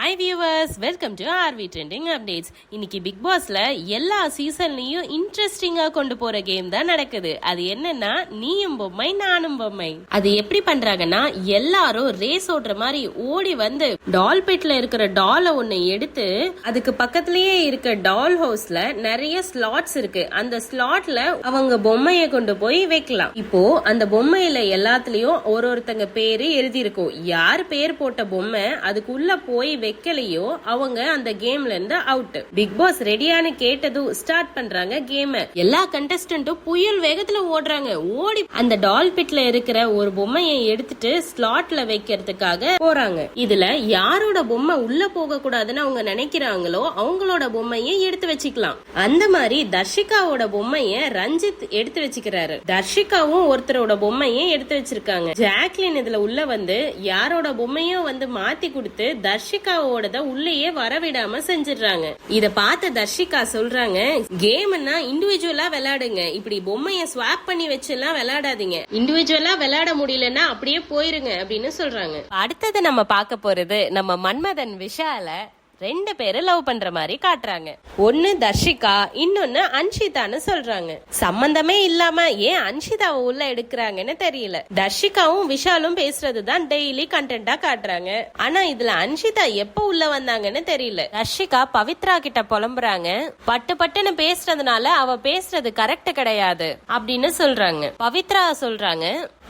Hi viewers, welcome to RV trending updates. இன்னைக்கு big பாஸ்ல எல்லா சீசன்லயும் இன்ட்ரெஸ்டிங்கா கொண்டு போற கேம் தான் நடக்குது. அது என்னன்னா நீயும் பொம்மை நானும் பொம்மை. அது எப்படி பண்றாங்கன்னா, எல்லாரும் ரேஸ் ஓடுற மாதிரி ஓடி வந்து டால் பெட்ல இருக்கிற டாலை ஒண்ணு எடுத்து அதுக்கு பக்கத்திலேயே இருக்க டால் ஹவுஸ்ல நிறைய ஸ்லாட்ஸ் இருக்கு. அந்த ஸ்லாட்ல அவங்க பொம்மையை கொண்டு போய் வைக்கலாம். இப்போ அந்த பொம்மையில எல்லாத்துலயும் ஒருத்தங்க பேரு எழுதி இருக்கும். யார் பேர் போட்ட பொம்மை அதுக்குள்ள போய் வைக்கலையோ அவங்க அந்த கேம்ல இருந்து அவுட். பிக் பாஸ் ரெடியானு கேட்டதும் ஸ்டார்ட் பண்றாங்க கேம். எல்லா கண்டஸ்டன்ட்டும் புயல் வேகத்துல ஓடுறாங்க. ஓடி அந்த டால் பிட்ல இருக்கிற ஒரு பொம்மையை எடுத்துட்டு ஸ்லாட்ல வைக்கிறதுக்காக போறாங்க. இதுல யாரோட பொம்மை உள்ள போக கூடாதுன்னு அவங்க நினைக்கிறாங்களோ அவங்களோட பொம்மையை எடுத்து வச்சுக்கலாம். அந்த மாதிரி தர்ஷிகாவோட பொம்மைய ரஞ்சித் எடுத்து வச்சுக்கிறாரு. தர்ஷிகாவும் ஒருத்தரோட பொம்மையை எடுத்து வச்சிருக்காங்க. ஜாக்லின் இதுல உள்ள வந்து யாரோட பொம்மையும் வந்து மாத்தி கொடுத்து தர்ஷிகாவோட உள்ளேயே வரவிடாம செஞ்சிடறாங்க. இத பார்த்த தர்ஷிகா சொல்றாங்க, கேம்னா இண்டிவிஜுவலா விளையாடுங்க, இப்படி பொம்மைய ஸ்வாப் பண்ணி வச்சு எல்லாம் விளையாடாதீங்க. இண்டிவிஜுவலா விளையாட முடியலன்னா அப்படியே போயிருங்க அப்படின்னு சொல்றாங்க. அடுத்தது நம்ம பார்க்க போறது நம்ம மன்மதன் விஷால ரெண்டு பேரும் லவ் பண்ற மாதிரி காட்டுறாங்க. ஒன்னு தர்ஷிகா, இன்னொன்னு அன்ஷிதான்னு சொல்றாங்க. சம்பந்தமே இல்லாம ஏன் அன்ஷிதாவை உள்ள எடுக்கிறாங்கன்னு தெரியல. தர்ஷிகாவும் விஷாலும் பேசுறதுதான் டெய்லி கண்டென்ட்டா காட்டுறாங்க. ஆனா இதுல அன்ஷிதா எப்ப உள்ள வந்தாங்கன்னு தெரியல. தர்ஷிகா பவித்ரா கிட்ட புலம்புறாங்க, பட்டு பட்டுன்னு பேசுறதுனால அவ பேசுறது கரெக்ட் கிடையாது அப்படின்னு சொல்றாங்க. பவித்ரா சொல்றாங்க,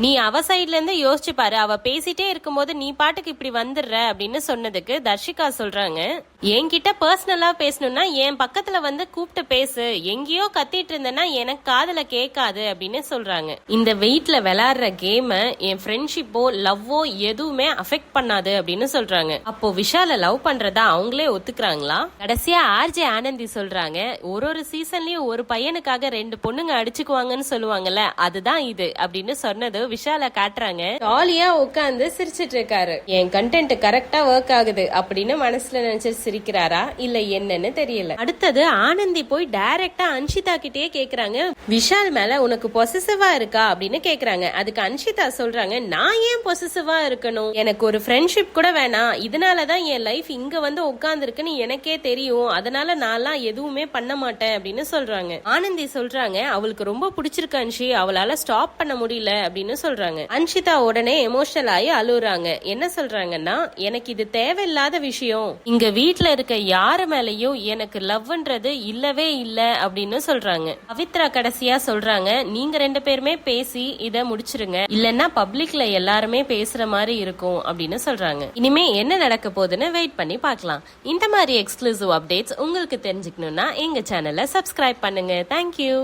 நீ அவ சைட்ல இருந்து யோசிச்சு பாரு, அவ பேசிட்டே இருக்கும்போது நீ பாட்டுக்கு இப்படி வந்துடுற அப்படின்னு சொன்னதுக்கு தர்ஷிகா சொல்றாங்க, என்கிட்ட பர்சனலா பேசணும்னா என் பக்கத்துல வந்து கூப்பிட்டு பேசு, எங்கேயோ கத்திட்டு இருந்தேன்னா எனக்கு காதுல கேட்காது அப்படின்னு சொல்றாங்க. இந்த வெயிட்ல விளையாடுற கேம என் ஃப்ரெண்ட்ஷிப்போ லவ்வோ எதுவுமே அஃபெக்ட் பண்ணாது அப்படின்னு சொல்றாங்க. அப்போ விஷால லவ் பண்றதா அவங்களே ஒத்துக்கிறாங்களா? கடைசியா ஆர்ஜே ஆனந்தி சொல்றாங்க, ஒரு சீசன்லயும் ஒரு பையனுக்காக ரெண்டு பொண்ணுங்க அடிச்சுக்குவாங்கன்னு சொல்லுவாங்கல்ல, அதுதான் இது அப்படின்னு சொன்னது விஷால காட்டுறாங்க. ஜாலியா உட்காந்து சிரிச்சிட்டு இருக்காரு. என் கண்டென்ட் கரெக்டா ஒர்க் ஆகுது அப்படின்னு மனசுல நினைச்சு சிரிக்கிறாரா இல்ல என்னன்னு தெரியல. அடுத்தது ஆனந்தி போய் டைரக்டா அன்ஷிதா கிட்டே கேக்குறாங்க, விஷால் மேல உனக்கு பொசசிவா இருக்கா அப்படின்னு கேக்குறாங்க. அதுக்கு அன்ஷிதா சொல்றாங்க, நான் ஏன் பொசசிவா இருக்கணும், எனக்கு ஒரு ஃப்ரெண்ட்ஷிப் கூட வேணாம், இதனாலதான் என் லைஃப் இங்க வந்து உட்கார்ந்து இருக்குன்னு எனக்கே தெரியும், அதனால நான் எதுவுமே பண்ண மாட்டேன் அப்படின்னு சொல்றாங்க. ஆனந்தி சொல்றாங்க, அவளுக்கு ரொம்ப பிடிச்சிருக்கு அன்ஷி, அவளால ஸ்டாப் பண்ண முடியல அப்படின்னு சொல்றாங்க. அன்ஷிதா உடனே எமோஷனல் ஆகி அழுகுறாங்க. என்ன சொல்றாங்கன்னா, எனக்கு இது தேவையில்லாத விஷயம், இங்க வீட்ல இருக்க யாரு மேலயும் எனக்கு லவ்ன்றது இல்லவே இல்ல அப்படின்னு சொல்றாங்க. பவித்ரா கடைசியா சொல்றாங்க, நீங்க ரெண்டு பேருமே பேசி இத முடிச்சிருங்க, இல்லன்னா பப்ளிக்ல எல்லாருமே பேசுற மாதிரி இருக்கும் அப்படின்னு சொல்றாங்க. இனிமே என்ன நடக்க போகுதுன்னு வெயிட் பண்ணி பார்க்கலாம். இந்த மாதிரி எக்ஸ்க்ளூசிவ் அப்டேட்ஸ் உங்களுக்கு தெரிஞ்சுக்கணும்னா எங்க சேனலை சப்ஸ்கிரைப் பண்ணுங்க. தேங்க்யூ.